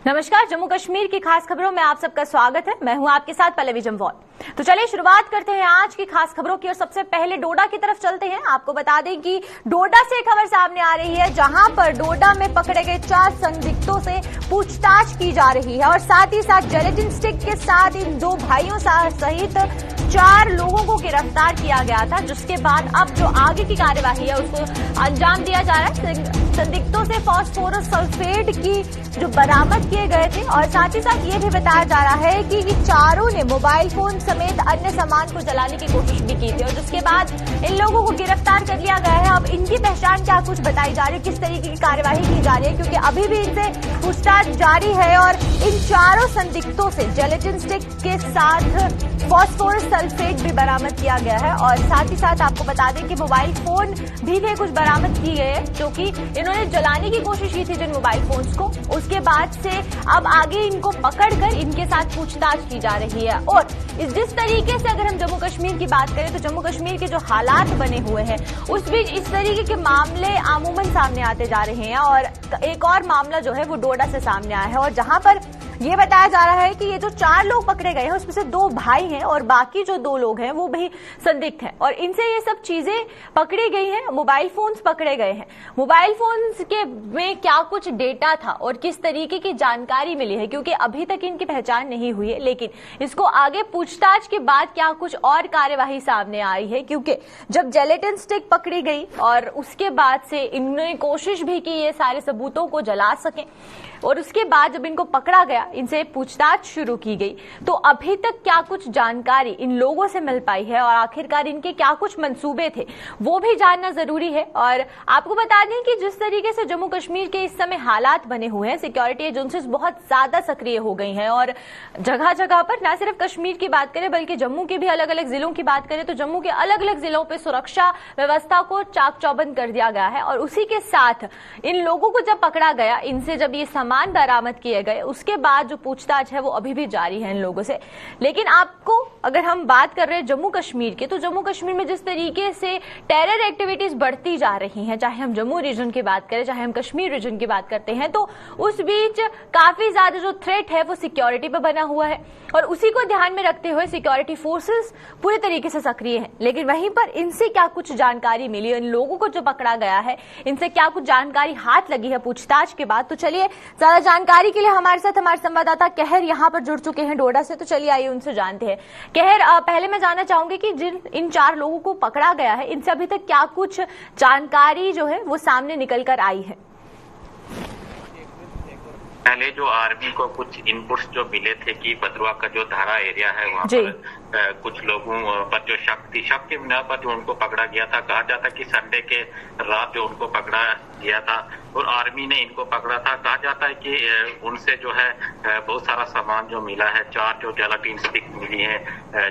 नमस्कार, जम्मू कश्मीर की खास खबरों में आप सबका स्वागत है। मैं हूं आपके साथ पल्लवी जम्वाल। तो चलिए शुरुआत करते हैं आज की खास खबरों की और सबसे पहले डोडा की तरफ चलते हैं। आपको बता दें कि डोडा से खबर सामने आ रही है, जहां पर डोडा में पकड़े गए 4 संदिग्धों से पूछताछ की जा रही है और साथ ही साथ जेलेटिन स्टिक के साथ इन 2 भाइयों सहित 4 लोगों को गिरफ्तार किया गया था, जिसके बाद अब जो आगे की कार्यवाही है उसको अंजाम दिया जा रहा है। संदिग्धों से फास्फोरस सल्फेट की जो बरामद किए गए थे और साथ ही साथ ये भी बताया जा रहा है कि ये चारों ने मोबाइल फोन समेत अन्य सामान को जलाने की कोशिश भी की थी और जिसके बाद इन लोगों को गिरफ्तार कर लिया गया है। अब इनकी पहचान क्या कुछ बताई जा रही है, किस तरीके की कार्यवाही की जा रही है, क्योंकि अभी भी इनसे पूछताछ जारी है और इन चारों संदिग्धों से जेलेटिन स्टिक के साथ फास्फोरस सल्फेट भी बरामद किया गया है और साथ ही साथ आपको बता दें कि मोबाइल फोन भी थे कुछ बरामद किए गए, जो कि इन्होंने जलाने की कोशिश की थी जिन मोबाइल फोन्स को। उसके बाद से अब आगे इनको पकड़कर इनके साथ पूछताछ की जा रही है। और जिस तरीके से अगर हम जम्मू कश्मीर की बात करें तो जम्मू कश्मीर के जो हालात बने हुए हैं उस बीच इस तरीके के मामले आमूमन सामने आते जा रहे हैं और एक और मामला जो है वो डोडा से सामने आया है और जहां पर ये बताया जा रहा है कि ये जो 4 लोग पकड़े गए हैं उसमें से 2 भाई हैं और बाकी जो 2 लोग हैं वो भी संदिग्ध हैं और इनसे ये सब चीजें पकड़ी गई हैं। मोबाइल फोन्स पकड़े गए हैं। मोबाइल फोन्स के में क्या कुछ डेटा था और किस तरीके की जानकारी मिली है, क्योंकि अभी तक इनकी पहचान नहीं हुई है, लेकिन इसको आगे पूछताछ के बाद क्या कुछ और कार्यवाही सामने आई है, क्योंकि जब जेलेटिन स्टिक पकड़ी गई और उसके बाद से इन्होंने कोशिश भी की ये सारे सबूतों को जला सकें और उसके बाद जब इनको पकड़ा गया, इनसे पूछताछ शुरू की गई, तो अभी तक क्या कुछ जानकारी इन लोगों से मिल पाई है और आखिरकार इनके क्या कुछ मंसूबे थे वो भी जानना जरूरी है। और आपको बता दें कि जिस तरीके से जम्मू कश्मीर के इस समय हालात बने हुए हैं, सिक्योरिटी एजेंसीज बहुत ज्यादा सक्रिय हो गई हैं और जगह जगह पर न सिर्फ कश्मीर की बात करें बल्कि जम्मू के भी अलग अलग जिलों की बात करें तो जम्मू के अलग अलग जिलों पर सुरक्षा व्यवस्था को चाक चौबंद कर दिया गया है। और उसी के साथ इन लोगों को जब पकड़ा गया, इनसे जब ये सामान बरामद किए गए, उसके बाद जो पूछताछ है वो अभी भी जारी है इन लोगों से। लेकिन आपको अगर हम बात कर रहे हैं जम्मू कश्मीर की, तो जम्मू कश्मीर में जिस तरीके से टेरर एक्टिविटीज बढ़ती जा रही हैं, चाहे हम जम्मू रीजन की बात करें चाहे हम कश्मीर रीजन की बात करते हैं, तो उस बीच काफी ज्यादा जो थ्रेट है वो सिक्योरिटी पे बना हुआ है और उसी को ध्यान में रखते हुए सिक्योरिटी फोर्सेस पूरी तरीके से सक्रिय हैं। लेकिन वहीं पर इनसे क्या कुछ जानकारी मिली, इन लोगों को जो पकड़ा गया है इनसे क्या कुछ जानकारी हाथ लगी है पूछताछ के बाद, तो चलिए ज्यादा जानकारी के लिए हमारे साथ हमारे संवाददाता कहर यहां पर जुड़ चुके हैं डोडा से। तो चलिए आइए उनसे जानते हैं। कहर, पहले मैं जानना चाहूंगी कि जिन इन 4 लोगों को पकड़ा गया है इनसे अभी तक क्या कुछ जानकारी जो है वो सामने निकल कर आई है? पहले जो आर्मी को कुछ इनपुट्स जो मिले थे कि बदरुआ का जो धारा एरिया है वहाँ पर कुछ लोगों पर जो शक के बिना पर जो उनको पकड़ा गया था, कहा जाता कि संडे के रात जो उनको पकड़ा गया था और आर्मी ने इनको पकड़ा था। कहा जाता है कि उनसे जो है बहुत सारा सामान जो मिला है, 4 जो जेलेटिन स्टिक मिली है,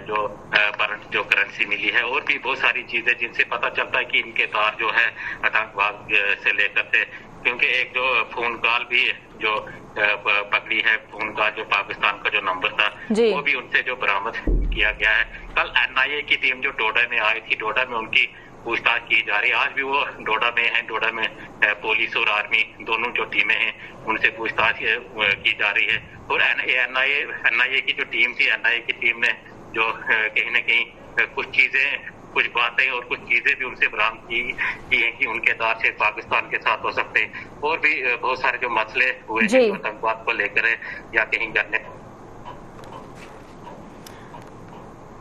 जो करेंसी मिली है और भी बहुत सारी चीजें जिनसे पता चलता है कि इनके तार जो है आतंकवाद से लेकर थे, क्योंकि एक जो फोन कॉल भी जो पकड़ी है, फोन कॉल जो पाकिस्तान का जो नंबर था वो भी उनसे जो बरामद किया गया है। कल एनआईए की टीम जो डोडा में आई थी, डोडा में उनकी पूछताछ की जा रही है। आज भी वो डोडा में है, डोडा में पुलिस और आर्मी दोनों जो टीमें हैं उनसे पूछताछ की जा रही है। और एनआईए की जो टीम थी, एनआईए की टीम ने जो कहीं न कहीं कुछ बातें और कुछ चीजें भी उनसे बरामद की हैं कि उनके तार से पाकिस्तान के साथ हो सकते हैं और भी बहुत सारे जो मसले हुए हैं आतंकवाद को लेकर या कहीं करने।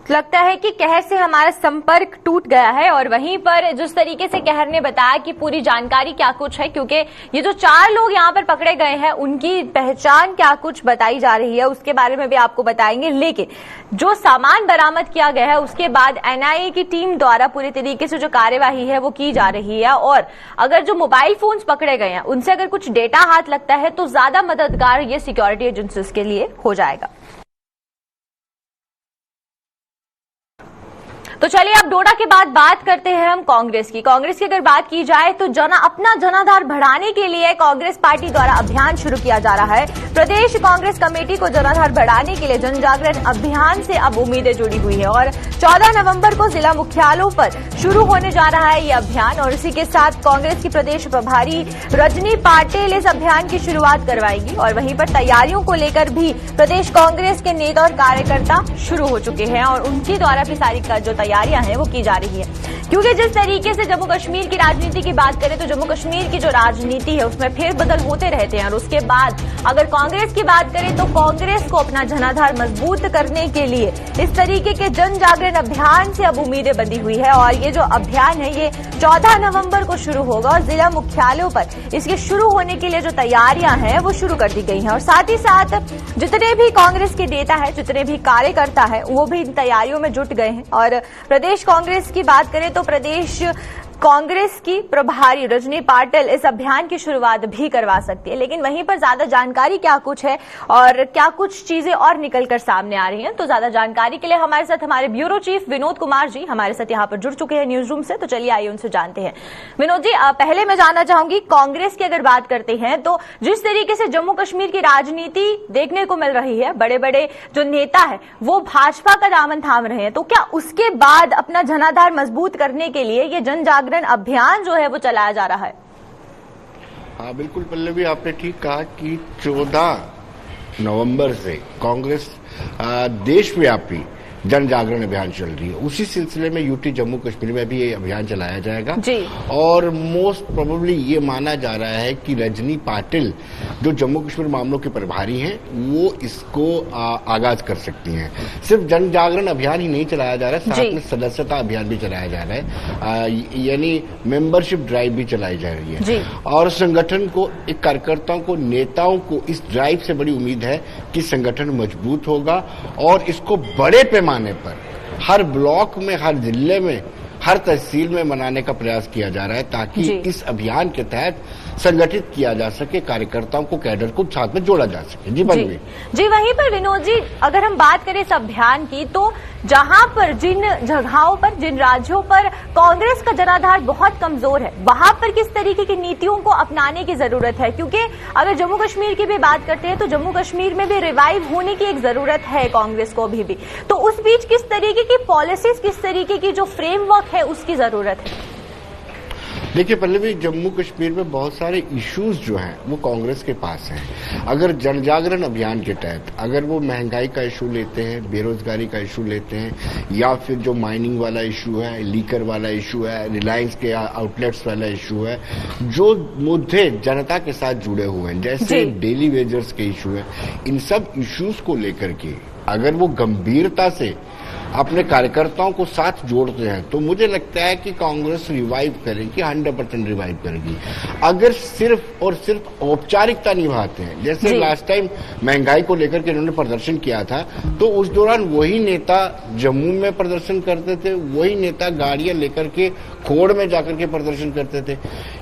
लगता है कि कहर से हमारा संपर्क टूट गया है और वहीं पर जिस तरीके से कहर ने बताया कि पूरी जानकारी क्या कुछ है, क्योंकि ये जो 4 लोग यहाँ पर पकड़े गए हैं उनकी पहचान क्या कुछ बताई जा रही है उसके बारे में भी आपको बताएंगे। लेकिन जो सामान बरामद किया गया है उसके बाद एनआईए की टीम द्वारा पूरी तरीके से जो कार्यवाही है वो की जा रही है और अगर जो मोबाइल फोन्स पकड़े गए हैं उनसे अगर कुछ डेटा हाथ लगता है तो ज्यादा मददगार ये सिक्योरिटी एजेंसीज के लिए हो जाएगा। तो चलिए अब डोडा के बाद बात करते हैं हम कांग्रेस की। कांग्रेस की अगर बात की जाए तो अपना जनाधार बढ़ाने के लिए कांग्रेस पार्टी द्वारा अभियान शुरू किया जा रहा है। प्रदेश कांग्रेस कमेटी को जनाधार बढ़ाने के लिए जन जागरण अभियान से अब उम्मीदें जुड़ी हुई है और 14 नवंबर को जिला मुख्यालयों पर शुरू होने जा रहा है ये अभियान। और इसी के साथ कांग्रेस की प्रदेश प्रभारी रजनी पाटिल इस अभियान की शुरुआत करवाएंगी और वहीं पर तैयारियों को लेकर भी प्रदेश कांग्रेस के नेता और कार्यकर्ता शुरू हो चुके हैं और उनके द्वारा भी सारी जो तैयारियां हैं वो की जा रही है। क्योंकि जिस तरीके से जम्मू कश्मीर की राजनीति की बात करें तो जम्मू कश्मीर की जो राजनीति है उसमें फेरबदल होते रहते हैं और उसके बाद अगर कांग्रेस की बात करें तो कांग्रेस को अपना जनाधार मजबूत करने के लिए इस तरीके के जन जागरण अभियान से अब उम्मीदें बंधी हुई है और ये जो अभियान है ये 14 नवंबर को शुरू होगा और जिला मुख्यालयों पर इसके शुरू होने के लिए जो तैयारियां हैं वो शुरू कर दी गई हैं और साथ ही साथ जितने भी कांग्रेस के नेता है, जितने भी कार्यकर्ता है वो भी इन तैयारियों में जुट गए हैं। और प्रदेश कांग्रेस की बात करें तो प्रदेश कांग्रेस की प्रभारी रजनी पाटिल इस अभियान की शुरुआत भी करवा सकती है, लेकिन वहीं पर ज्यादा जानकारी क्या कुछ है और क्या कुछ चीजें और निकलकर सामने आ रही हैं, तो ज्यादा जानकारी के लिए हमारे साथ हमारे ब्यूरो चीफ विनोद कुमार जी हमारे साथ यहाँ पर जुड़ चुके हैं न्यूज रूम से। तो चलिए आइए उनसे जानते हैं। विनोद जी, पहले मैं जानना चाहूंगी कांग्रेस की अगर बात करते हैं तो जिस तरीके से जम्मू कश्मीर की राजनीति देखने को मिल रही है, बड़े बड़े जो नेता है वो भाजपा का दामन थाम रहे हैं, तो क्या उसके बाद अपना जनाधार मजबूत करने के लिए ये जन जागरण अभियान जो है वो चलाया जा रहा है? हाँ बिल्कुल पल्लवी, आपने ठीक कहा कि 14 नवंबर से कांग्रेस देशव्यापी जन जागरण अभियान चल रही है। उसी सिलसिले में यूटी जम्मू कश्मीर में भी ये अभियान चलाया जाएगा जी। और मोस्ट प्रोबेबली ये माना जा रहा है कि रजनी पाटिल जो जम्मू कश्मीर मामलों के प्रभारी हैं वो इसको आगाज कर सकती हैं। सिर्फ जन जागरण अभियान ही नहीं चलाया जा रहा है, साथ में सदस्यता अभियान भी चलाया जा रहा है, यानी मेंबरशिप ड्राइव भी चलाई जा रही है और संगठन को, एक कार्यकर्ताओं को, नेताओं को इस ड्राइव से बड़ी उम्मीद है कि संगठन मजबूत होगा और इसको बड़े पैमाने पर हर ब्लॉक में, हर जिले में, हर तहसील में मनाने का प्रयास किया जा रहा है ताकि इस अभियान के तहत संगठित किया जा सके, कार्यकर्ताओं को, कैडर को साथ में जोड़ा जा सके। जी बनवी जी। वहीं पर विनोद जी, अगर हम बात करें इस अभियान की तो जहां पर, जिन जगहों पर, जिन राज्यों पर कांग्रेस का जनाधार बहुत कमजोर है वहां पर किस तरीके की नीतियों को अपनाने की जरूरत है? क्योंकि अगर जम्मू कश्मीर की भी बात करते हैं तो जम्मू कश्मीर में भी रिवाइव होने की एक जरूरत है कांग्रेस को अभी भी, तो उस बीच किस तरीके की पॉलिसीज, किस तरीके की जो फ्रेमवर्क है उसकी जरूरत है? देखिए पल्लवी, जम्मू कश्मीर में बहुत सारे इश्यूज जो हैं वो कांग्रेस के पास हैं। अगर जन जागरण अभियान के तहत अगर वो महंगाई का इशू लेते हैं, बेरोजगारी का इशू लेते हैं, या फिर जो माइनिंग वाला इशू है, लीकर वाला इशू है, रिलायंस के आउटलेट्स वाला इशू है, जो मुद्दे जनता के साथ जुड़े हुए हैं जैसे डेली वेजर्स के इशू है, इन सब इश्यूज को लेकर के अगर वो गंभीरता से अपने कार्यकर्ताओं को साथ जोड़ते हैं तो मुझे लगता है कि कांग्रेस रिवाइव करेगी, 100% रिवाइव करेगी। अगर सिर्फ और सिर्फ औपचारिकता निभाते हैं, जैसे लास्ट टाइम महंगाई को लेकर के इन्होंने प्रदर्शन किया था, तो उस दौरान वही नेता जम्मू में प्रदर्शन करते थे, वही नेता गाड़ियां लेकर के खोड़ में जाकर के प्रदर्शन करते थे।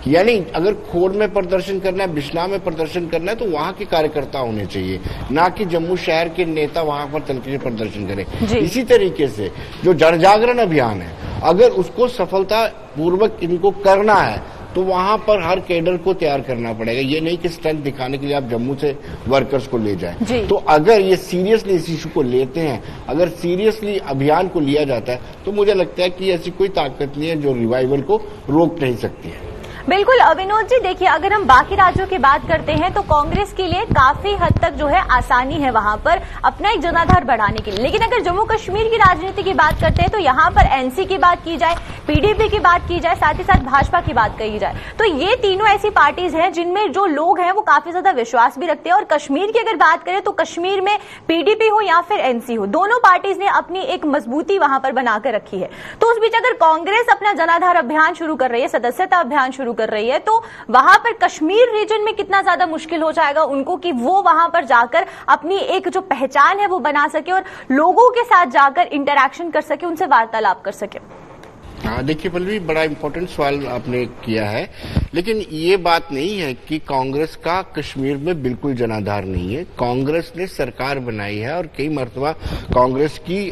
यानी अगर खोड़ में प्रदर्शन करना है, बिश्नाह में प्रदर्शन करना है तो वहां के कार्यकर्ता होने चाहिए, ना कि जम्मू शहर के नेता वहां पर चल के प्रदर्शन करें। इसी तरीके से जो जन जागरण अभियान है, अगर उसको सफलता पूर्वक इनको करना है तो वहां पर हर कैडर को तैयार करना पड़ेगा। ये नहीं कि स्ट्रेंथ दिखाने के लिए आप जम्मू से वर्कर्स को ले जाएं। तो अगर ये सीरियसली इस इशू को लेते हैं, अगर सीरियसली अभियान को लिया जाता है तो मुझे लगता है कि ऐसी कोई ताकत नहीं है जो रिवाइवल को रोक नहीं सकती है। बिल्कुल विनोद जी, देखिए अगर हम बाकी राज्यों की बात करते हैं तो कांग्रेस के लिए काफी हद तक जो है आसानी है वहां पर अपना एक जनाधार बढ़ाने के लिए, लेकिन अगर जम्मू कश्मीर की राजनीति की बात करते हैं तो यहाँ पर एनसी की बात की जाए, पीडीपी की बात की जाए, साथ ही साथ भाजपा की बात कही जाए, तो ये तीनों ऐसी पार्टीज हैं जिनमें जो लोग हैं वो काफी ज्यादा विश्वास भी रखते हैं। और कश्मीर की अगर बात करें तो कश्मीर में पीडीपी हो या फिर एनसी हो, दोनों पार्टीज ने अपनी एक मजबूती वहां पर बनाकर रखी है। तो उस बीच अगर कांग्रेस अपना जनाधार अभियान शुरू कर रही है, सदस्यता अभियान शुरू कर रही है, तो वहां पर कश्मीर रीजन में कितना ज्यादा मुश्किल हो जाएगा उनको कि वो वहां पर जाकर अपनी एक जो पहचान है वो बना सके और लोगों के साथ जाकर इंटरैक्शन कर सके, उनसे वार्तालाप कर सके। हाँ, देखिए पल्लवी, बड़ा इम्पोर्टेंट सवाल आपने किया है, लेकिन ये बात नहीं है कि कांग्रेस का कश्मीर में बिल्कुल जनाधार नहीं है। कांग्रेस ने सरकार बनाई है और कई मरतबा कांग्रेस की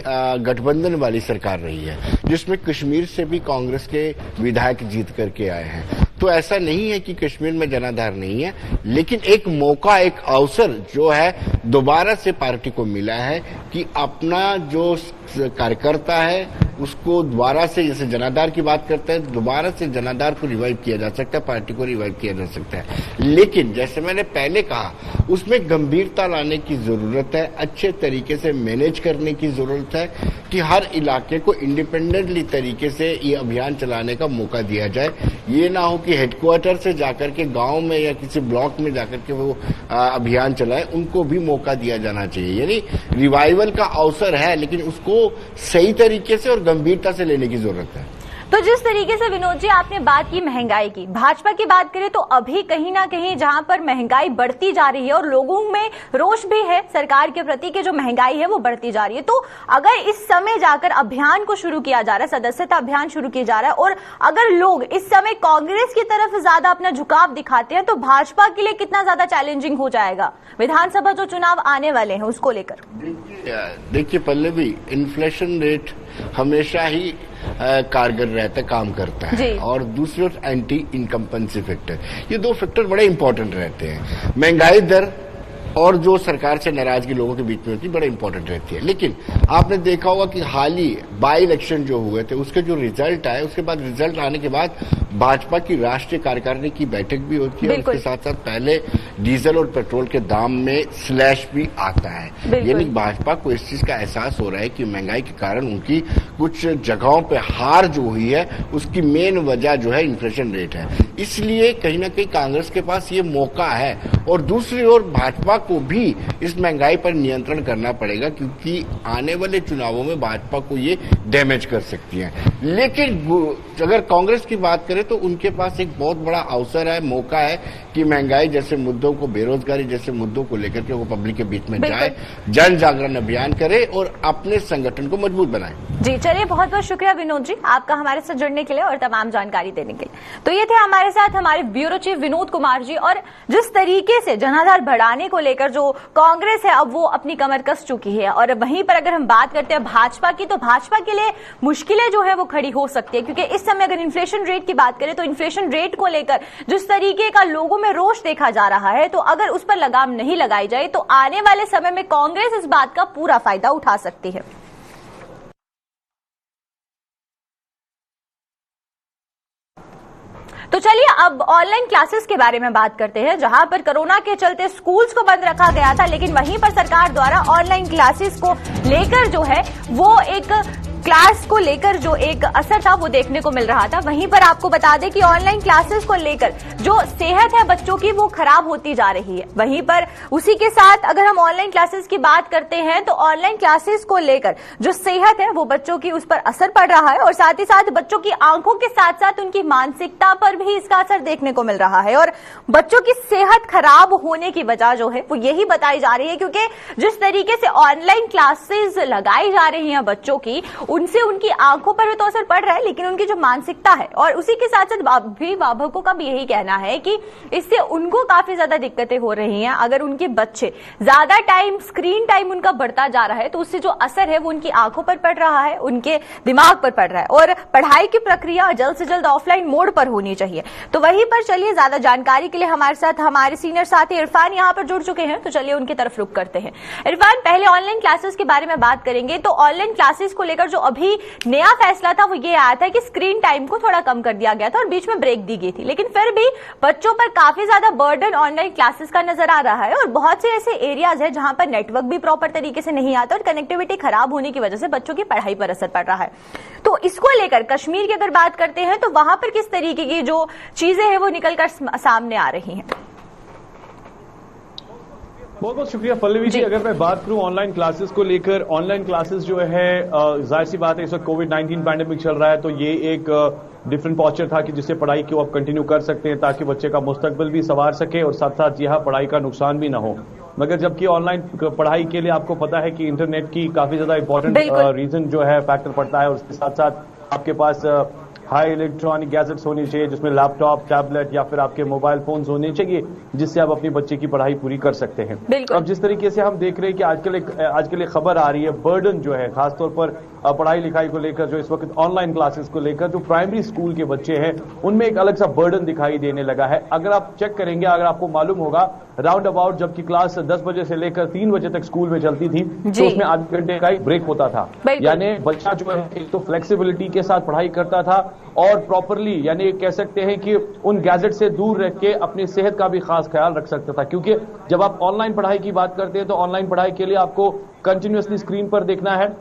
गठबंधन वाली सरकार रही है, जिसमें कश्मीर से भी कांग्रेस के विधायक जीत करके आए हैं। तो ऐसा नहीं है कि कश्मीर में जनाधार नहीं है, लेकिन एक मौका, एक अवसर जो है दोबारा से पार्टी को मिला है कि अपना जो कार्यकर्ता है उसको दोबारा से, जैसे जनाधार की बात करते हैं, दोबारा से जनाधार को रिवाइव किया जा सकता है, पार्टी को रिवाइव किया जा सकता है। लेकिन जैसे मैंने पहले कहा, उसमें गंभीरता लाने की जरूरत है, अच्छे तरीके से मैनेज करने की जरूरत है कि हर इलाके को इंडिपेंडेंटली तरीके से ये अभियान चलाने का मौका दिया जाए। ये ना हो कि हेडक्वार्टर से जाकर के गांव में या किसी ब्लॉक में जाकर के वो अभियान चलाए, उनको भी मौका दिया जाना चाहिए। यानी रिवाइवल का अवसर है, लेकिन उसको सही तरीके से और गंभीरता से लेने की जरूरत है। तो जिस तरीके से विनोद जी आपने बात की महंगाई की, भाजपा की बात करें तो अभी कहीं ना कहीं जहां पर महंगाई बढ़ती जा रही है और लोगों में रोष भी है सरकार के प्रति कि जो महंगाई है वो बढ़ती जा रही है, तो अगर इस समय जाकर अभियान को शुरू किया जा रहा है, सदस्यता अभियान शुरू किया जा रहा है, और अगर लोग इस समय कांग्रेस की तरफ ज्यादा अपना झुकाव दिखाते हैं, तो भाजपा के लिए कितना ज्यादा चैलेंजिंग हो जाएगा विधानसभा जो चुनाव आने वाले हैं उसको लेकर? देखिए पल्लवी, इन्फ्लेशन रेट हमेशा ही कारगर रहता है, काम करता है, और दूसरी ओर एंटी इनकम्पेंसी फैक्टर, ये दो फैक्टर बड़े इंपॉर्टेंट रहते हैं। महंगाई दर और जो सरकार से नाराजगी लोगों के बीच में होती है, बड़ा इंपॉर्टेंट रहती है। लेकिन आपने देखा होगा कि हाल ही बाई इलेक्शन जो हुए थे, उसके जो रिजल्ट आए, उसके बाद रिजल्ट आने के बाद भाजपा की राष्ट्रीय कार्यकारिणी की बैठक भी होती है, उसके साथ साथ पहले डीजल और पेट्रोल के दाम में स्लैश भी आता है। यानी भाजपा को इस चीज का एहसास हो रहा है कि महंगाई के कारण उनकी कुछ जगहों पे हार जो हुई है, उसकी मेन वजह जो है इन्फ्लेशन रेट है। इसलिए कहीं ना कहीं कांग्रेस के पास ये मौका है, और दूसरी ओर भाजपा को भी इस महंगाई पर नियंत्रण करना पड़ेगा, क्योंकि आने वाले चुनावों में भाजपा को ये डैमेज कर सकती है। लेकिन अगर कांग्रेस की बात करें तो उनके पास एक बहुत बड़ा अवसर है, मौका है कि महंगाई जैसे मुद्दों को, बेरोजगारी जैसे मुद्दों को लेकर के वो पब्लिक के बीच में जाए, जन जागरण अभियान करे और अपने संगठन को मजबूत बनाए। जी चलिए, बहुत बहुत शुक्रिया विनोद जी आपका हमारे साथ जुड़ने के लिए और तमाम जानकारी देने के लिए। तो ये थे हमारे साथ हमारे ब्यूरो चीफ विनोद कुमार जी, और जिस तरीके से जनाधार बढ़ाने को लेकर जो कांग्रेस है अब वो अपनी कमर कस चुकी है, और वहीं पर अगर हम बात करते हैं भाजपा की, तो भाजपा के लिए मुश्किलें जो है वो खड़ी हो सकती है, क्योंकि इस समय अगर इन्फ्लेशन रेट की बात करें तो इन्फ्लेशन रेट को लेकर जिस तरीके का लोगों में रोष देखा जा रहा है, तो अगर उस पर लगाम नहीं लगाई जाए तो आने वाले समय में कांग्रेस इस बात का पूरा फायदा उठा सकती है। तो चलिए अब ऑनलाइन क्लासेस के बारे में बात करते हैं, जहां पर कोरोना के चलते स्कूल्स को बंद रखा गया था, लेकिन वहीं पर सरकार द्वारा ऑनलाइन क्लासेस को लेकर जो है वो एक क्लास को लेकर जो एक असर था वो देखने को मिल रहा था। वहीं पर आपको बता दें कि ऑनलाइन क्लासेस को लेकर जो सेहत है बच्चों की वो खराब होती जा रही है। वहीं पर उसी के साथ अगर हम ऑनलाइन क्लासेस की बात करते हैं तो ऑनलाइन क्लासेस को लेकर जो सेहत है वो बच्चों की उस पर असर पड़ रहा है, और साथ ही साथ बच्चों की आंखों के साथ साथ उनकी मानसिकता पर भी इसका असर देखने को मिल रहा है। और बच्चों की सेहत खराब होने की वजह जो है वो यही बताई जा रही है, क्योंकि जिस तरीके से ऑनलाइन क्लासेस लगाई जा रही हैं बच्चों की, उनसे उनकी आंखों पर तो असर पड़ रहा है, लेकिन उनकी जो मानसिकता है, और उसी के साथ साथ अभिभावकों का भी यही कहना है कि इससे उनको काफी ज्यादा दिक्कतें हो रही हैं। अगर उनके बच्चे ज्यादा टाइम स्क्रीन टाइम उनका बढ़ता जा रहा है तो उससे जो असर है वो उनकी आंखों पर पड़ रहा है, उनके दिमाग पर पड़ रहा है, और पढ़ाई की प्रक्रिया जल्द से जल्द ऑफलाइन मोड पर होनी चाहिए। तो वहीं पर चलिए ज्यादा जानकारी के लिए हमारे साथ हमारे सीनियर साथी इरफान यहाँ पर जुड़ चुके हैं, तो चलिए उनकी तरफ रुख करते हैं। इरफान, पहले ऑनलाइन क्लासेस के बारे में बात करेंगे, तो ऑनलाइन क्लासेस को लेकर जो अभी नया फैसला था वो ये आया था कि स्क्रीन टाइम को थोड़ा कम कर दिया गया था और बीच में ब्रेक दी गई थी, लेकिन फिर भी बच्चों पर काफी ज्यादा बर्डन ऑनलाइन क्लासेस का नजर आ रहा है, और बहुत से ऐसे एरियाज है जहां पर नेटवर्क भी प्रॉपर तरीके से नहीं आता और कनेक्टिविटी खराब होने की वजह से बच्चों की पढ़ाई पर असर पड़ रहा है। तो इसको लेकर कश्मीर की अगर बात करते हैं तो वहां पर किस तरीके की जो चीजें हैं वो निकलकर सामने आ रही हैं? बहुत बहुत शुक्रिया पल्लवी जी। अगर मैं बात करूं ऑनलाइन क्लासेस को लेकर, ऑनलाइन क्लासेस जो है जाहिर सी बात है इस वक्त कोविड-19 पैंडेमिक चल रहा है, तो ये एक डिफरेंट पॉस्चर था कि जिससे पढ़ाई को आप कंटिन्यू कर सकते हैं ताकि बच्चे का मुस्तकबिल भी संवार सके और साथ साथ यह पढ़ाई का नुकसान भी ना हो। मगर जबकि ऑनलाइन पढ़ाई के लिए आपको पता है कि इंटरनेट की काफी ज्यादा इंपॉर्टेंट रीजन जो है फैक्टर पड़ता है, और उसके साथ साथ आपके पास हाई इलेक्ट्रॉनिक गैजेट्स होने चाहिए, जिसमें लैपटॉप, टैबलेट या फिर आपके मोबाइल फोन्स होने चाहिए, जिससे आप अपने बच्चे की पढ़ाई पूरी कर सकते हैं। अब जिस तरीके से हम देख रहे हैं कि आजकल एक खबर आ रही है, बर्डन जो है खासतौर पर पढ़ाई लिखाई को लेकर, जो इस वक्त ऑनलाइन क्लासेस को लेकर जो प्राइमरी स्कूल के बच्चे हैं उनमें एक अलग सा बर्डन दिखाई देने लगा है। अगर आप चेक करेंगे, अगर आपको मालूम होगा, राउंड अबाउट जबकि क्लास 10 बजे से लेकर 3 बजे तक स्कूल में चलती थी तो उसमें आधे घंटे का ही ब्रेक होता था। यानी बच्चा जो है एक तो फ्लेक्सिबिलिटी के साथ पढ़ाई करता था और प्रॉपरली, यानी कह सकते हैं कि उन गैजेट से दूर रह के अपनी सेहत का भी खास ख्याल रख सकता था। क्योंकि जब आप ऑनलाइन पढ़ाई की बात करते हैं तो ऑनलाइन पढ़ाई के लिए आपको कंटिन्यूअसली स्क्रीन पर देखना है,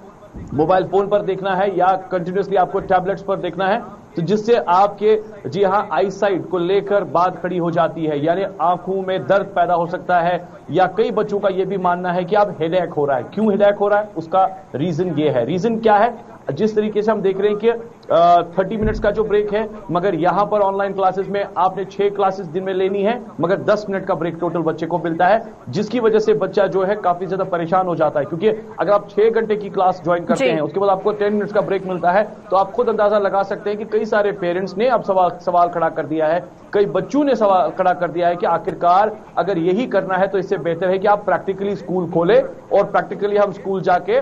मोबाइल फोन पर देखना है या कंटिन्यूअसली आपको टैबलेट्स पर देखना है, तो जिससे आपके जी हाँ आईसाइट को लेकर बात खड़ी हो जाती है, यानी आंखों में दर्द पैदा हो सकता है। या कई बच्चों का यह भी मानना है कि अब हेडेक हो रहा है। क्यों हेडेक हो रहा है, उसका रीजन ये है। रीजन क्या है, जिस तरीके से हम देख रहे हैं कि 30 मिनट्स का जो ब्रेक है, मगर यहां पर ऑनलाइन क्लासेस में आपने 6 क्लासेस दिन में लेनी है, मगर 10 मिनट का ब्रेक टोटल बच्चे को मिलता है, जिसकी वजह से बच्चा जो है काफी ज्यादा परेशान हो जाता है। क्योंकि अगर आप 6 घंटे की क्लास ज्वाइन करते हैं, उसके बाद आपको 10 मिनट्स का ब्रेक मिलता है, तो आप खुद अंदाजा लगा सकते हैं कि कई सारे पेरेंट्स ने अब सवाल खड़ा कर दिया है, कई बच्चों ने सवाल खड़ा कर दिया है कि आखिरकार अगर यही करना है तो इससे बेहतर है कि आप प्रैक्टिकली स्कूल खोलें और प्रैक्टिकली हम स्कूल जाके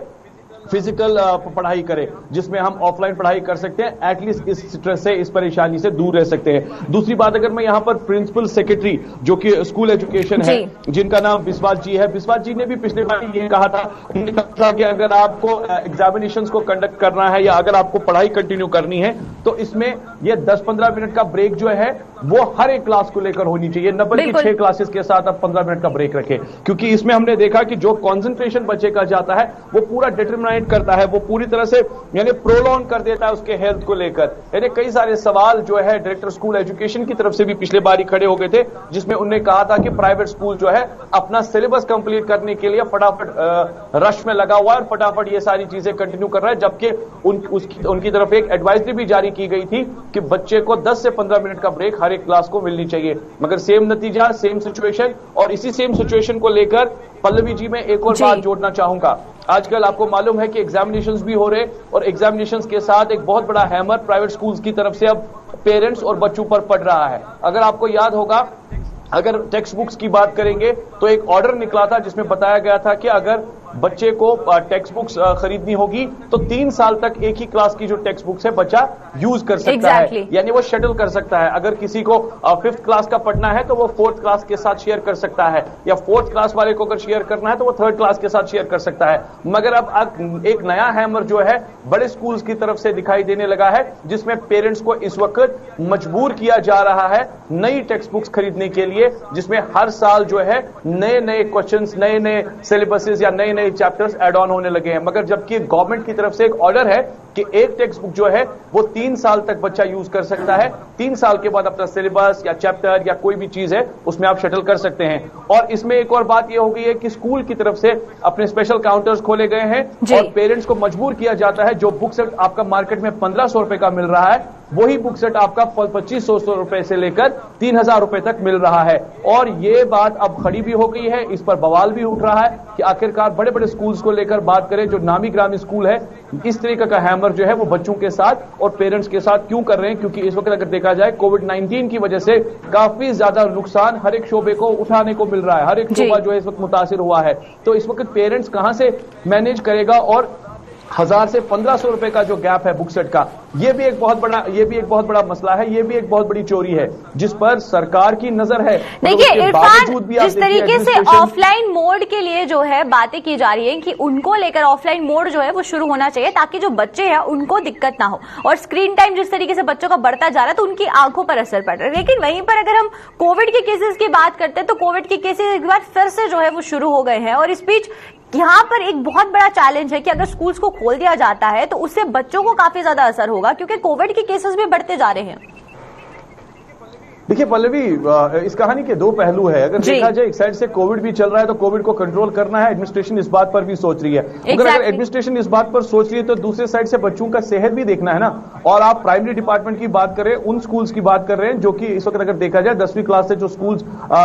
फिजिकल पढ़ाई करें, जिसमें हम ऑफलाइन पढ़ाई कर सकते हैं। एटलीस्ट इस स्ट्रेस से, इस परेशानी से दूर रह सकते हैं। दूसरी बात, अगर मैं यहां पर प्रिंसिपल सेक्रेटरी जो कि स्कूल एजुकेशन है, जिनका नाम बिस्वास जी है, बिस्वास जी ने भी पिछले बार ये कहा था, उन्होंने कहा था कि अगर आपको एग्जामिनेशंस को कंडक्ट करना है या अगर आपको पढ़ाई कंटिन्यू करनी है तो इसमें यह 10-15 मिनट का ब्रेक जो है वो हर एक क्लास को लेकर होनी चाहिए, न बल्कि 6 क्लासेस के साथ आप 15 मिनट का ब्रेक रखें। क्योंकि इसमें हमने देखा कि जो कॉन्सेंट्रेशन बच्चे का जाता है वो पूरा डिटरमाइन करता है, वो पूरी तरह से यानी प्रोलॉन्ग कर देता है उसके हेल्थ को लेकर। यानी कई सारे सवाल जो है डायरेक्टर स्कूल एजुकेशन की तरफ से भी पिछले बार ही खड़े हो गए थे, जिसमें उन्होंने कहा था कि प्राइवेट स्कूल जो है अपना सिलेबस कंप्लीट करने के लिए फटाफट रश में लगा हुआ है और फटाफट ये सारी चीजें कंटिन्यू कर रहा है, जबकि उनकी तरफ एक एडवाइजरी भी जारी की गई थी कि बच्चे को 10 से 15 मिनट का ब्रेक हर एक क्लास को मिलनी चाहिए। मगर सेम नतीजा, सेम सिचुएशन। और इसी सेम सिचुएशन को लेकर पल्लवी जी मैं एक और बात जोड़ना चाहूंगा। आजकल आपको मालूम है कि एग्जामिनेशंस भी हो रहे और एग्जामिनेशंस के साथ एक बहुत बड़ा हैमर प्राइवेट स्कूल्स की तरफ से अब पेरेंट्स और बच्चों पर पड़ रहा है। अगर आपको याद होगा, अगर टेक्स्ट बुक्स की बात करेंगे तो एक ऑर्डर निकला था जिसमें बताया गया था कि अगर बच्चे को टेक्स्ट बुक्स खरीदनी होगी तो 3 साल तक एक ही क्लास की जो टेक्स्ट बुक्स है बच्चा यूज कर सकता है, यानी वो शटल कर सकता है। अगर किसी को 5th क्लास का पढ़ना है तो वो 4th क्लास के साथ शेयर कर सकता है, या 4th क्लास वाले को अगर शेयर करना है तो वो 3rd क्लास के साथ शेयर कर सकता है। मगर अब एक नया हैमर जो है बड़े स्कूल्स की तरफ से दिखाई देने लगा है, जिसमें पेरेंट्स को इस वक्त मजबूर किया जा रहा है नई टेक्स्ट बुक्स खरीदने के लिए, जिसमें हर साल जो है नए नए क्वेश्चंस, नए नए सिलेबसेस या नए नए चैप्टर्स ऐड ऑन होने लगे हैं। मगर जबकि गवर्नमेंट की तरफ से एक ऑर्डर है कि एक टेक्स्ट बुक जो है वो 3 साल तक बच्चा यूज कर सकता है, 3 साल के बाद अपना सिलेबस या चैप्टर या कोई भी चीज है उसमें आप शटल कर सकते हैं। और इसमें एक और बात यह हो गई है कि स्कूल की तरफ से अपने स्पेशल काउंटर्स खोले गए हैं और पेरेंट्स को मजबूर किया जाता है, जो बुक सेट आपका मार्केट में 1500 रुपए का मिल रहा है वही बुक सेट आपका 2500 रुपए से लेकर 3000 रुपए तक मिल रहा है। और ये बात अब खड़ी भी हो गई है, इस पर बवाल भी उठ रहा है कि आखिरकार बड़े बड़े स्कूल्स को लेकर बात करें, जो नामी ग्रामी स्कूल है, इस तरीके का हैमर जो है वो बच्चों के साथ और पेरेंट्स के साथ क्यों कर रहे हैं। क्योंकि इस वक्त अगर देखा जाए कोविड-19 की वजह से काफी ज्यादा नुकसान हर एक शोबे को उठाने को मिल रहा है, हर एक शोबा जो है इस वक्त मुतासिर हुआ है। तो इस वक्त पेरेंट्स कहां से मैनेज करेगा, और 1000 से 1500 रुपए का जो गैप है बुक सेट का, ये भी एक बहुत बड़ा मसला है, ये भी एक बहुत बड़ी चोरी है जिस पर सरकार की नजर है। देखिए इरफान, जिस तरीके से ऑफलाइन मोड के लिए जो है बातें की जा रही है कि उनको लेकर ऑफलाइन मोड जो है वो शुरू होना चाहिए ताकि जो बच्चे हैं उनको दिक्कत ना हो, और स्क्रीन टाइम जिस तरीके से बच्चों का बढ़ता जा रहा है तो उनकी आंखों पर असर पड़ रहा है। लेकिन वहीं पर अगर हम कोविड के केसेस की बात करते हैं तो कोविड के केसेस एक बार फिर से जो है वो शुरू हो गए हैं, और इस बीच यहाँ पर एक बहुत बड़ा चैलेंज है कि अगर स्कूल्स को खोल दिया जाता है तो उससे बच्चों को काफी ज्यादा असर होगा, क्योंकि कोविड के केसेस भी बढ़ते जा रहे हैं। देखिए पल्लवी, इस कहानी के दो पहलू है। अगर देखा जाए, एक साइड से कोविड भी चल रहा है तो कोविड को कंट्रोल करना है, एडमिनिस्ट्रेशन इस बात पर भी सोच रही है। अगर एडमिनिस्ट्रेशन इस बात पर सोच रही है तो दूसरे साइड से बच्चों का सेहत भी देखना है ना। और आप प्राइमरी डिपार्टमेंट की बात कर रहे हैं, उन स्कूल्स की बात कर रहे हैं जो कि इस वक्त अगर देखा जाए 10वीं क्लास से जो स्कूल्स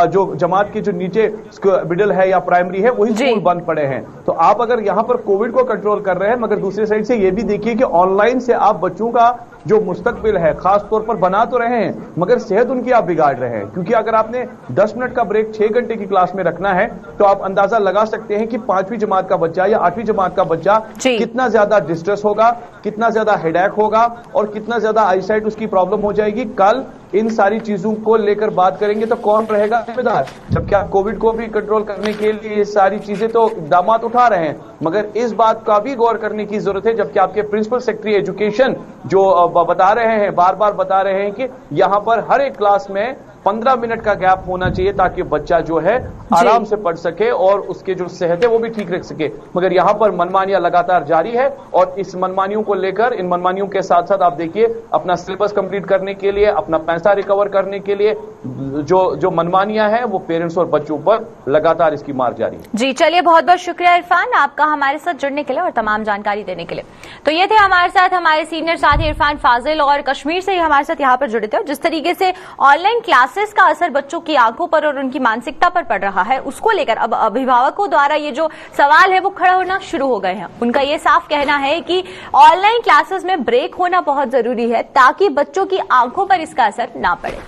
जो जमात के जो नीचे मिडिल है या प्राइमरी है वही स्कूल बंद पड़े हैं। तो आप अगर यहां पर कोविड को कंट्रोल कर रहे हैं, मगर दूसरी साइड से ये भी देखिए कि ऑनलाइन से आप बच्चों का जो मुस्तकबिल है खास तौर पर बना तो रहे हैं, मगर सेहत उनकी आप बिगाड़ रहे हैं। क्योंकि अगर आपने 10 मिनट का ब्रेक 6 घंटे की क्लास में रखना है तो आप अंदाजा लगा सकते हैं कि 5वीं जमात का बच्चा या 8वीं जमात का बच्चा कितना ज्यादा डिस्ट्रेस होगा, कितना ज्यादा हेडेक होगा और कितना ज्यादा आईसाइट उसकी प्रॉब्लम हो जाएगी। कल इन सारी चीजों को लेकर बात करेंगे तो कौन रहेगा जिम्मेदार, जबकि आप कोविड को भी कंट्रोल करने के लिए ये सारी चीजें तो इकदाम उठा रहे हैं, मगर इस बात का भी गौर करने की जरूरत है। जबकि आपके प्रिंसिपल सेक्रेटरी एजुकेशन जो बता रहे हैं, बार बार बता रहे हैं कि यहां पर हर एक क्लास में 15 मिनट का गैप होना चाहिए ताकि बच्चा जो है आराम से पढ़ सके और उसके जो सेहत है वो भी ठीक रख सके। मगर यहां पर मनमानियां लगातार जारी है और इस मनमानियों को लेकर, इन मनमानियों के साथ साथ आप देखिए अपना सिलेबस कंप्लीट करने के लिए, अपना पैसा रिकवर करने के लिए जो मनमानियां हैं वो पेरेंट्स और बच्चों पर लगातार इसकी मार जारी है। जी चलिए, बहुत बहुत शुक्रिया इरफान आपका हमारे साथ जुड़ने के लिए और तमाम जानकारी देने के लिए। तो ये थे हमारे साथ हमारे सीनियर साथी इरफान फाजिल और कश्मीर से ही हमारे साथ यहाँ पर जुड़े थे। और जिस तरीके से ऑनलाइन क्लासेस का असर बच्चों की आंखों पर और उनकी मानसिकता पर पड़ रहा है, उसको लेकर अब अभिभावकों द्वारा ये जो सवाल है वो खड़ा होना शुरू हो गए हैं। उनका ये साफ कहना है कि ऑनलाइन क्लासेस में ब्रेक होना बहुत जरूरी है ताकि बच्चों की आंखों पर इसका असर ना पड़े।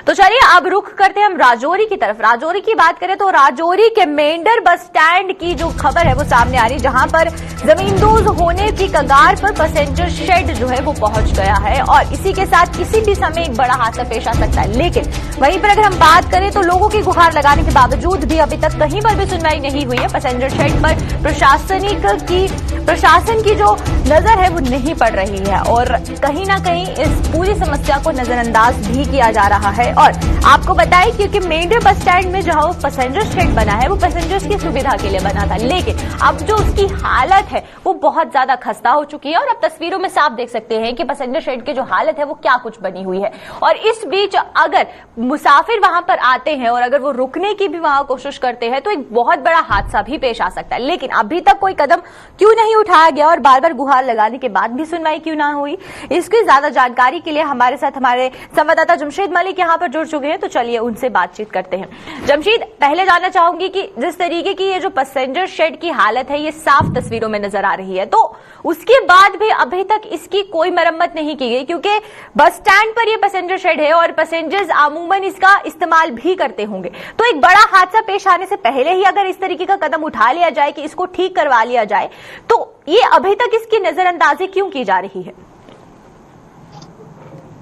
तो चलिए अब रुख करते हैं हम राजौरी की तरफ। राजौरी की बात करें तो राजौरी के मेंढर बस स्टैंड की जो खबर है वो सामने आ रही है, जहां पर जमींदोज होने की कगार पर पैसेंजर शेड जो है वो पहुंच गया है और इसी के साथ किसी भी समय एक बड़ा हादसा पेश आ सकता है। लेकिन वहीं पर अगर हम बात करें तो लोगों की गुहार लगाने के बावजूद भी अभी तक कहीं पर भी सुनवाई नहीं हुई है। पैसेंजर शेड पर प्रशासन की जो नजर है वो नहीं पड़ रही है और कहीं ना कहीं इस पूरी समस्या को नजरअंदाज भी किया जा रहा है। और आपको बताएं क्योंकि मेंढर बस स्टैंड में जहां वो पैसेंजर शेड बना है वो पैसेंजर्स की सुविधा के लिए बना था, लेकिन अब जो उसकी हालत है वो बहुत ज्यादा खस्ता हो चुकी है और अब तस्वीरों में साफ देख सकते हैं कि पैसेंजर शेड की जो हालत है वो क्या कुछ बनी हुई है। और इस बीच अगर मुसाफिर वहां पर आते हैं और अगर वो रुकने की भी वहां कोशिश करते हैं तो एक बहुत बड़ा हादसा भी पेश आ सकता है। लेकिन अभी तक कोई कदम क्यों नहीं उठाया गया और बार बार गुहार लगाने के बाद भी सुनवाई क्यों ना हुई, इसकी ज्यादा जानकारी के लिए हमारे साथ हमारे संवाददाता जमशेद मलिक यहां पर जुड़ चुके हैं। तो चलिए उनसे बातचीत करते हैं। जमशेद, पहले जानना चाहूंगी कि जिस तरीके की ये जो पैसेंजर शेड की हालत है ये साफ तस्वीरों में नजर आ रही है, तो उसके बाद भी अभी तक इसकी कोई मरम्मत नहीं की गई, क्योंकि बस स्टैंड पर ये पैसेंजर शेड है और पैसेंजर्स अमूमन इसका इस्तेमाल भी करते होंगे। तो एक बड़ा हादसा पेश आने से पहले ही अगर इस तरीके का कदम उठा लिया जाए कि इसको ठीक करवा लिया जाए, तो ये अभी तक इसकी नजरअंदाजी क्यों की जा रही है?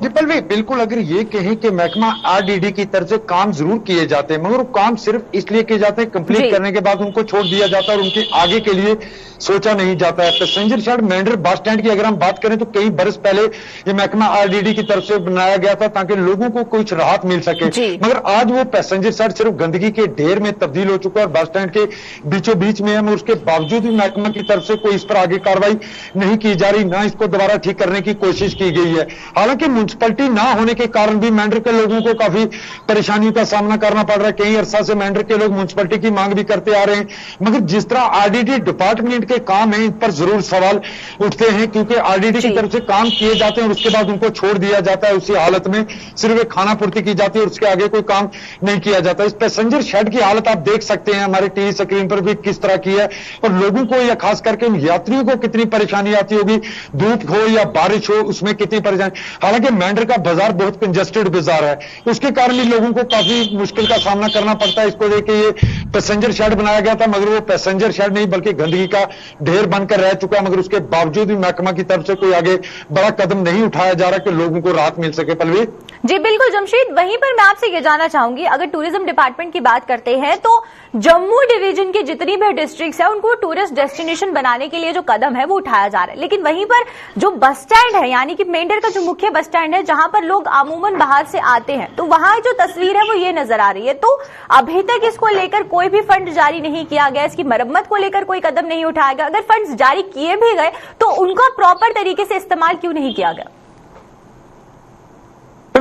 जी पल्लवी, बिल्कुल अगर ये कहें कि महकमा आरडीडी की तरफ से काम जरूर किए जाते हैं, मगर वो काम सिर्फ इसलिए किए जाते हैं, कंप्लीट करने के बाद उनको छोड़ दिया जाता है और उनके आगे के लिए सोचा नहीं जाता है। Passenger shade Mendhar bus stand की अगर हम बात करें तो कई बरस पहले ये महकमा आरडीडी की तरफ से बनाया गया था ताकि लोगों को कुछ राहत मिल सके, मगर आज वो पैसेंजर शेड सिर्फ गंदगी के ढेर में तब्दील हो चुका है और बस स्टैंड के बीचों बीच में है, मगर उसके बावजूद भी महकमा की तरफ से कोई इस पर आगे कार्रवाई नहीं की जा रही, ना इसको दोबारा ठीक करने की कोशिश की गई है। हालांकि म्युनिसिपैलिटी ना होने के कारण भी मेंढर के लोगों को काफी परेशानियों का सामना करना पड़ रहा है। कई अरसा से मेंढर के लोग म्युनिसिपैलिटी की मांग भी करते आ रहे हैं, मगर जिस तरह आरडीडी डिपार्टमेंट के काम है इन पर जरूर सवाल उठते हैं, क्योंकि आरडीडी की तरफ से काम किए जाते हैं और उसके बाद उनको छोड़ दिया जाता है उसी हालत में, सिर्फ एक खाना पूर्ति की जाती है और उसके आगे कोई काम नहीं किया जाता। इस पैसेंजर शेड की हालत आप देख सकते हैं हमारे टीवी स्क्रीन पर भी किस तरह की है और लोगों को या खास करके उन यात्रियों को कितनी परेशानी आती होगी, धूप हो या बारिश हो उसमें कितनी परेशानी। हालांकि मेंढर का बाजार बहुत कंजेस्टेड बाजार है, उसके कारण भी लोगों को काफी मुश्किल का सामना करना पड़ता है। इसको लेके ये पैसेंजर शेड बनाया गया था, मगर वो पैसेंजर शेड नहीं बल्कि गंदगी का ढेर बनकर रह चुका है, मगर उसके बावजूद भी महकमा की तरफ से कोई आगे बड़ा कदम नहीं उठाया जा रहा कि लोगों को राहत मिल सके। पल्लवी जी बिल्कुल जमशेद, वहीं पर मैं आपसे ये जानना चाहूंगी, अगर टूरिज्म डिपार्टमेंट की बात करते हैं तो जम्मू डिवीजन के जितनी भी डिस्ट्रिक्ट्स है उनको टूरिस्ट डेस्टिनेशन बनाने के लिए जो कदम है वो उठाया जा रहा है, लेकिन वहीं पर जो बस स्टैंड है यानी कि मेंढर का जो मुख्य बस स्टैंड है जहां पर लोग अमूमन बाहर से आते हैं, तो वहां जो तस्वीर है वो ये नजर आ रही है। तो अभी तक इसको लेकर कोई भी फंड जारी नहीं किया गया, इसकी मरम्मत को लेकर कोई कदम नहीं उठाया गया। अगर फंड जारी किए भी गए तो उनका प्रॉपर तरीके से इस्तेमाल क्यों नहीं किया गया?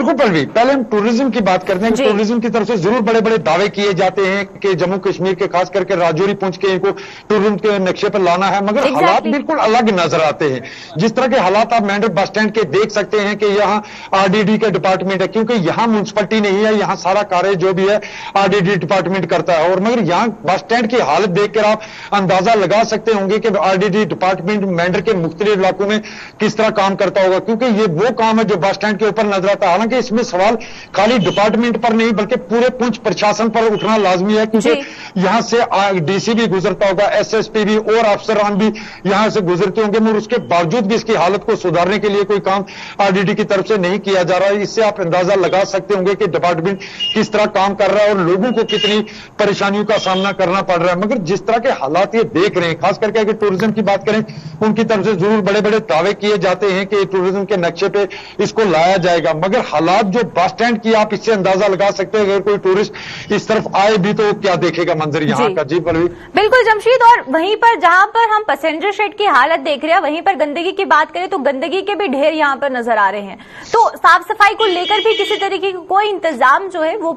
बिल्कुल पलवी, पहले हम टूरिज्म की बात करते हैं। टूरिज्म की तरफ से जरूर बड़े बड़े दावे किए जाते हैं कि जम्मू कश्मीर के खास करके राजौरी पुंछ के इनको टूरिज्म के नक्शे पर लाना है, मगर हालात बिल्कुल अलग नजर आते हैं। जिस तरह के हालात आप मेंढर बस स्टैंड के देख सकते हैं कि यहाँ आरडीडी का डिपार्टमेंट है, क्योंकि यहाँ म्युनिसिपैलिटी नहीं है, यहाँ सारा कार्य जो भी है आरडीडी डिपार्टमेंट करता है। और मगर यहाँ बस स्टैंड की हालत देखकर आप अंदाजा लगा सकते होंगे कि आरडीडी डिपार्टमेंट मेंढर के मुख्तलिफ इलाकों में किस तरह काम करता होगा, क्योंकि ये वो काम है जो बस स्टैंड के ऊपर नजर आता है। हालांकि इसमें सवाल खाली डिपार्टमेंट पर नहीं बल्कि पूरे पुंछ प्रशासन पर उठना लाजमी है, क्योंकि यहां से डीसी भी गुजरता होगा, एसएसपी भी और अफसरान भी यहां से गुजरते होंगे, मगर उसके बावजूद भी इसकी हालत को सुधारने के लिए कोई काम आरडीडी की तरफ से नहीं किया जा रहा है। इससे आप अंदाजा लगा सकते होंगे कि डिपार्टमेंट किस तरह काम कर रहा है और लोगों को कितनी परेशानियों का सामना करना पड़ रहा है। मगर जिस तरह के हालात ये देख रहे हैं, खास करके अगर टूरिज्म की बात करें, उनकी तरफ से जरूर बड़े बड़े दावे किए जाते हैं कि टूरिज्म के नक्शे पे इसको लाया जाएगा, मगर हालात जो बस स्टैंड की आप इससे अंदाजा लगा सकते हैं। अगर कोई टूरिस्ट इस तरफ आए भी तो क्या देखेगा मंजर यहाँ का। जी पलवी, बिल्कुल जमशीद, और वहीं पर जहां पर हम पैसेंजर शेड की हालत देख रहे हैं, वहीं पर गंदगी की बात करें तो गंदगी के भी ढेर यहाँ पर नजर आ रहे हैं। तो साफ सफाई को लेकर भी किसी तरीके का कोई इंतजाम जो है वो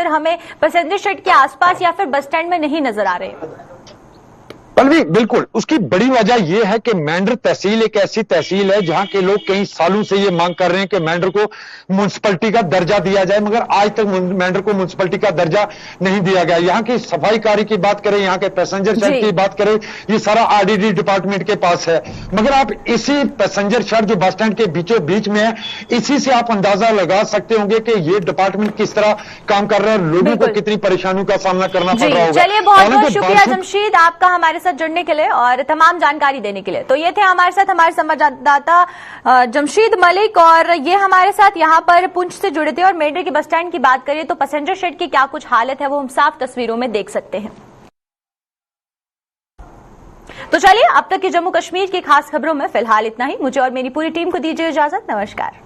हमें पैसेंजर शेड के आसपास या फिर बस स्टैंड में नहीं नजर आ रहे। पलवी, बिल्कुल उसकी बड़ी वजह यह है कि मेंढर तहसील एक ऐसी तहसील है जहां के लोग कई सालों से ये मांग कर रहे हैं कि मेंढर को म्युनिसिपैलिटी का दर्जा दिया जाए, मगर आज तक मेंढर को म्युनिसिपैलिटी का दर्जा नहीं दिया गया। यहाँ की सफाई कार्य की बात करें, यहाँ के पैसेंजर शेड की बात करें, ये सारा आरडीडी डिपार्टमेंट के पास है। मगर आप इसी पैसेंजर शेड जो बस स्टैंड के बीचों बीच में है, इसी से आप अंदाजा लगा सकते होंगे कि ये डिपार्टमेंट किस तरह काम कर रहा है, लोगों को कितनी परेशानियों का सामना करना पड़ रहा होगा। चलिए, बहुत बहुत शुक्रिया जमशीद आपका हमारे साथ जुड़ने के लिए और तमाम जानकारी देने के लिए। तो ये थे हमारे साथ हमारे संवाददाता जमशीद मलिक, और ये हमारे साथ यहाँ पर पुंछ से जुड़े थे। और मेंढर की बस स्टैंड की बात करें तो पैसेंजर शेड की क्या कुछ हालत है वो हम साफ तस्वीरों में देख सकते हैं। तो चलिए, अब तक की जम्मू कश्मीर की खास खबरों में फिलहाल इतना ही। मुझे और मेरी पूरी टीम को दीजिए इजाजत। नमस्कार।